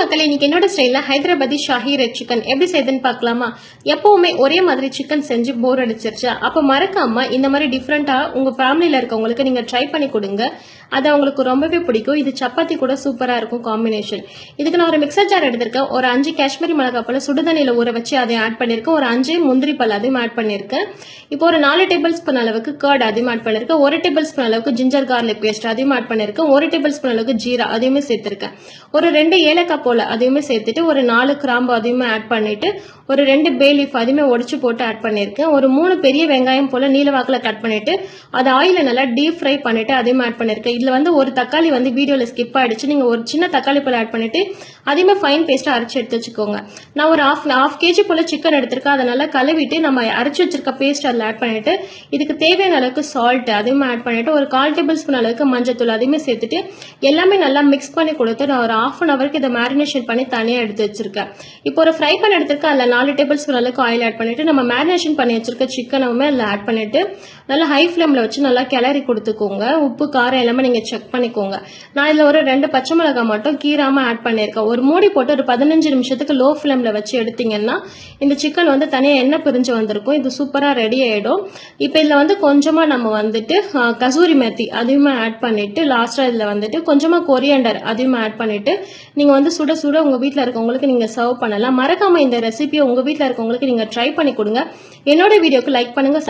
மக்களே, இன்னைக்கு என்னோட ஸ்டைல்ல ஹைதராபாதி ஷாஹி ரெட் சிக்கன் எப்படி செய்யுதுன்னு பார்க்கலாமா? எப்பவுமே ஒரே மாதிரி சிக்கன் செஞ்சு போர் அடிச்சிருச்சா? அப்ப மறக்காம இந்த மாதிரி டிஃப்ரெண்டா உங்க ஃபேமிலியில இருக்கவங்களுக்கு நீங்க ட்ரை பண்ணி கொடுங்க. அது அவங்களுக்கு ரொம்பவே பிடிக்கும். இது சப்பாத்தி கூட சூப்பரா இருக்கும் காம்பினேஷன். இதுக்கு நான் ஒரு மிக்சர் ஜார் எடுத்திருக்கேன். ஒரு 5 காஷ்மீரி மிளகாய் பழம் சுடுதண்ணியில ஊற வச்சு அதை ஆட் பண்ணியிருக்கேன். ஒரு 5 முந்திரி பழம் அதையும் ஆட் பண்ணியிருக்கேன். இப்போ ஒரு 4 டேபிள் ஸ்பூன் அளவுக்கு கர்ட் அதையும் ஆட் பண்ணியிருக்கேன். 1 டேபிள் ஸ்பூன் அளவுக்கு ஜிஞ்சர் கார்லிக் பேஸ்ட் அதையும் ஆட் பண்ணியிருக்கேன். 1 டேபிள் ஸ்பூன் அளவுக்கு ஜீரா அதையுமே சேர்த்திருக்கேன். ஒரு 2 ஏலக்காய் போல அதையுமே சேர்த்துட்டு ஒரு 4 கிராம்பு அதையுமே ஆட் பண்ணிட்டு ஒரு 2 பே லீஃப் அதையுமே உடைச்சு போட்டு ஆட் பண்ணியிருக்கேன். ஒரு 3 பெரிய வெங்காயம் போல நீளவாக்கில் கட் பண்ணிட்டு அதை ஆயில நல்லா டீப் ஃப்ரை பண்ணிட்டு அதையும் ஆட் பண்ணியிருக்கேன். இதுல வந்து ஒரு தக்காளி வந்து வீடியோல ஸ்கிப் ஆயிடுச்சு. நீங்க ஒரு சின்ன தக்காளி போல ஆட் பண்ணிட்டு அதையுமே ஃபைன் பேஸ்டா அரைச்சு எடுத்து வச்சுக்கோங்க. நான் ஒரு ஹாஃப் கேஜி போல சிக்கன் எடுத்திருக்கேன். அதை நல்லா கழுவிட்டு நம்ம அரைச்சு வச்சிருக்க பேஸ்ட் அதில் ஆட் பண்ணிட்டு இதுக்கு தேவையான அளவுக்கு சால்ட் அதையுமே ஆட் பண்ணிட்டு ஒரு 1/4 டேபிள் ஸ்பூன் அளவுக்கு மஞ்சத்தூள் அதையுமே சேர்த்துட்டு எல்லாமே நல்லா மிக்ஸ் பண்ணி கொடுத்து நான் ஒரு ½ ஹவருக்கு இதை மேரினேஷன் பண்ணி தனியாக எடுத்து வச்சிருக்கேன். இப்போ ஒரு ஃப்ரை பண்ண எடுத்திருக்கேன். அதில் 4 டேபிள் ஸ்பூன் அளவுக்கு ஆயில் ஆட் பண்ணிட்டு நம்ம மேரினேஷன் பண்ணி வச்சிருக்க சிக்கனுமே அதில் ஆட் பண்ணிட்டு நல்லா ஹை ஃப்ளேமில் வச்சு நல்லா கிளறி கொடுத்துக்கோங்க. உப்பு காரம் எல்லாமே நீங்கள் செக் பண்ணிக்கோங்க. நான் இதில் ஒரு 2 பச்சை மிளகாய் மட்டும் கீராமல் ஆட் பண்ணியிருக்கேன். ஒரு மூடி போட்டு ஒரு 15 நிமிஷத்துக்கு லோ ஃப்ளேமில் வச்சு எடுத்தீங்கன்னா இந்த சிக்கன் வந்து தனியாக எண்ணெய் பிரிஞ்சு வந்திருக்கும். இது சூப்பராக ரெடி ஆகிடும். இப்போ இதில் வந்து கொஞ்சமாக நம்ம வந்துட்டு கசூரி மேத்தி அதையுமே ஆட் பண்ணிட்டு லாஸ்ட்டாக இதில் வந்துட்டு கொஞ்சமாக கொரியண்டர் அதையும் ஆட் பண்ணிட்டு நீங்கள் வந்து சுட சுட உங்கள் வீட்டில் இருக்கவங்களுக்கு நீங்கள் சர்வ் பண்ணலாம். மறக்காமல் இந்த ரெசிபியை உங்கள் வீட்டில் இருக்கவங்களுக்கு நீங்கள் ட்ரை பண்ணி கொடுங்க. என்னோட வீடியோக்கு லைக் பண்ணுங்கள்.